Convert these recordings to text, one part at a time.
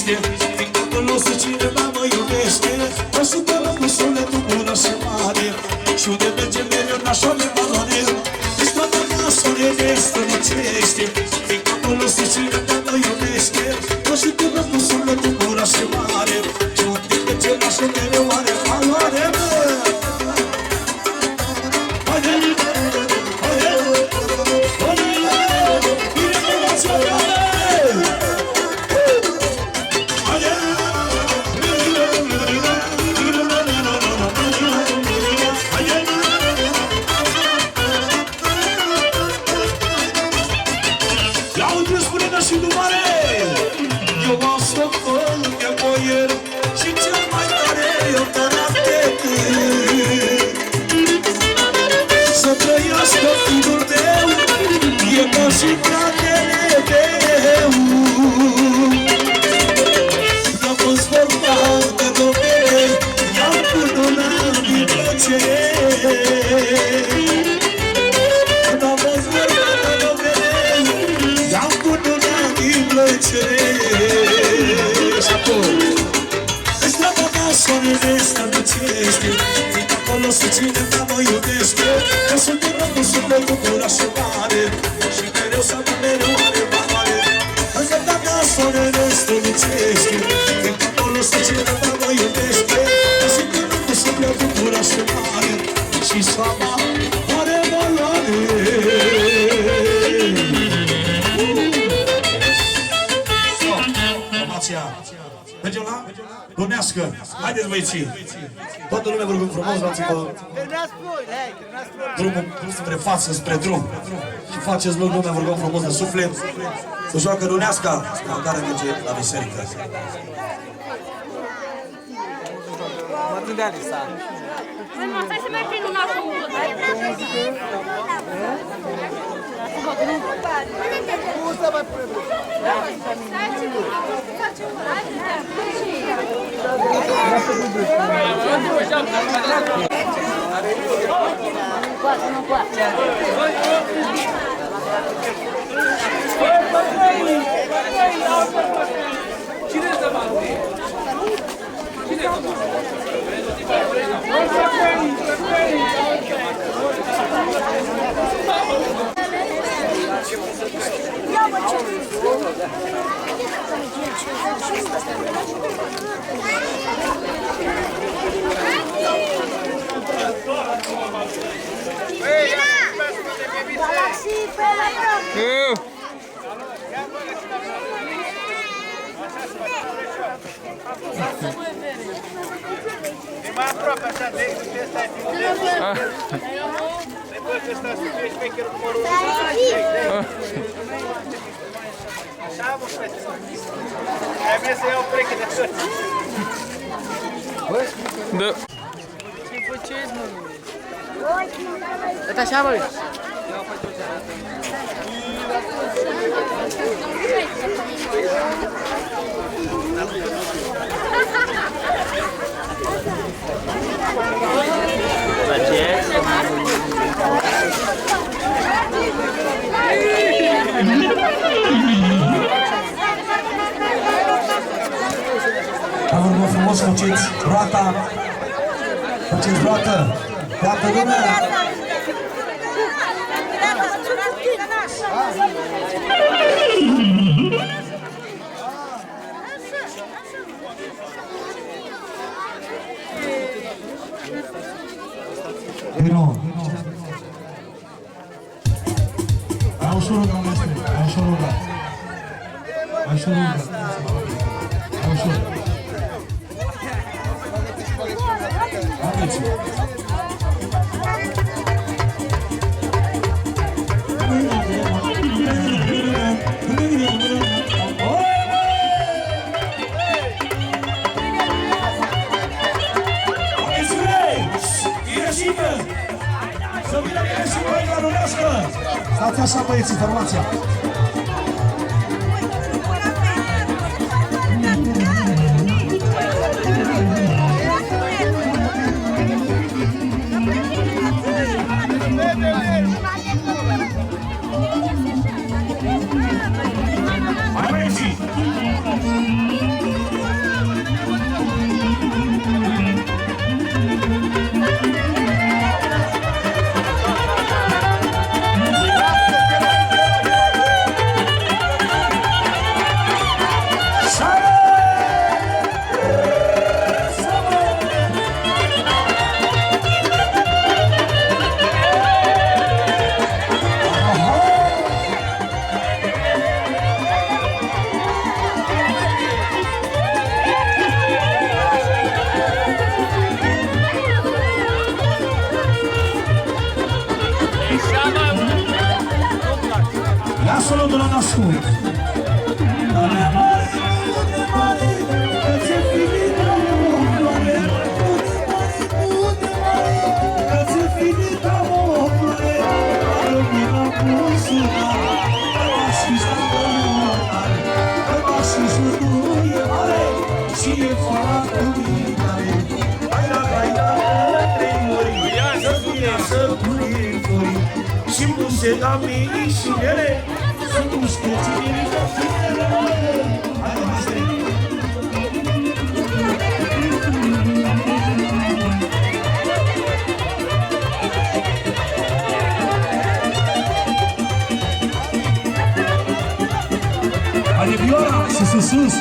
trăiește, fiindcă acolo să cineva mă iubește. O să te rog cu sufletul bună și mare, și unde merge mereu nașoare valoare. Strada mea soare strălucește, fiindcă acolo să cineva mă iubește. O să te rog cu sufletul bună și mare, și unde merge nașoare mereu are valoare. Și fratele meu n-a fost vorba de domnule, i-am cununat din plăcere. N-a fost vorba de domnule, i-am cununat din plăcere. Și acum în strada mea soarele strălucește, fiindcă acolo să cineva mă iubește. Că sunt din rău cu sufletul gura și mare, și mereu să mă mereu are valoare. În strada mea soarele strălucește, fiindcă acolo să cineva mă iubește. Că sunt din rău cu sufletul gura și mare, și slava are valoare. Formația mergem la Dunească. Haideți băieții! Toată lumea vă rugăm frumos, dați-vă drumul spre față, spre drum. Și faceți loc, lumea vă rugăm frumos de suflet. Să joacă Duneasca, la care merge la biserică. Mă gândeam Lisa. Păi mă, stai să merg prin una cu Cum să mai punem? Nu poate. Cine să mă Cine să mă E mai aproape așa, de aici, de ăsta e filmul. Trebuie că ăsta să fie șmecherul numărul 1. Așa, mă, frate. Ai vrut să iau preche de tot. Da. Ce faceți, mă? Uite așa, mă. Vă rugăm frumos, faceți roata. Faceți roată. Toată lumea. Vino. Ai ușor rugat, mestre. Ai ușor rugat. Ai ușor rugat. Ai ușor. Haideți-vă. Să vină bine și voi la Dunească! Stați așa, băieți, informația! Hai, băieții! solo de la nascu. Da mii și ele sunt uscățiri de finele. Hai, maestre! Haide, viola! Sus, sus!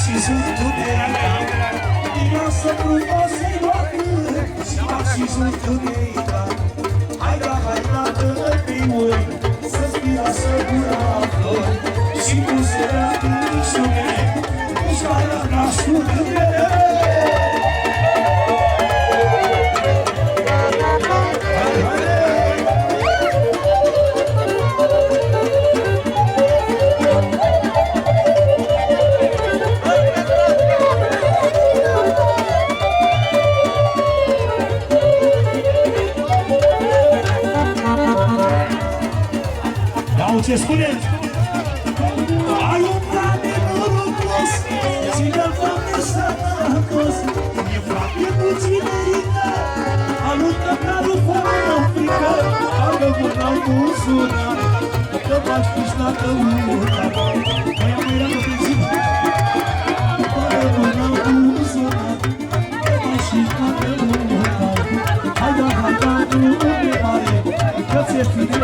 Și sunt puterea miroasă frumoasă și sunt puterea. Hai da, dă-mi oi să-ți miroasă gura flori și buzerea mișune mișoara nașul tâmbere. Ce spuneți? Ai un plan de norocos, ține-l foarte sănătos. E foarte puținerică, aluncă carul fără frică. Bagă mâna în buzunar, că faci pișla căutar. Aia mă era pe zi. Bagă mâna în buzunar, că faci pișla căutar. Hai da, nu me mare, că ți-e fine.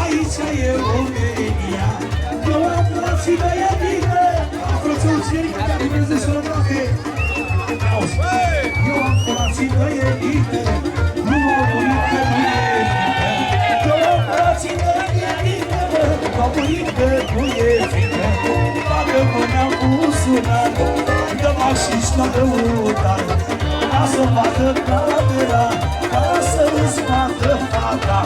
Aici e România, eu am frații de iadină, am frații uceri care vine să rămâne. Eu am frații de iadină, nu mă murit că nu e frică. Eu am frații de iadină, m-a murit că nu e frică. Bagă mâna în buzunar, dă-mă așiși la lăutar, ca să facă camera, ca să îți facă fata.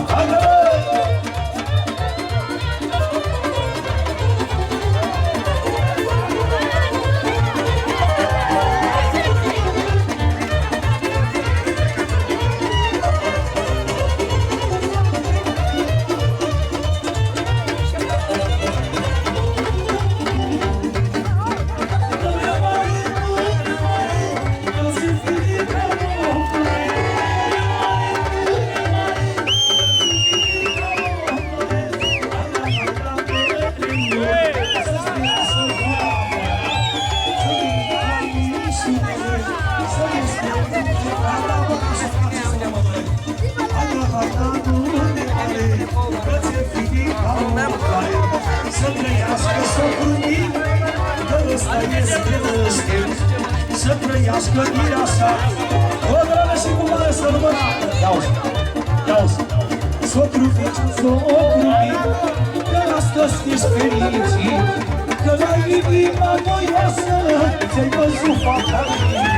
crește, să trăiască mireasa, o dragă și cu mare sărbătoare. Ia-uzi, ia-uzi, socru veciu, socru mic, că astăzi ești fericit, că la inima voioasă ți-ai văzut fata mea.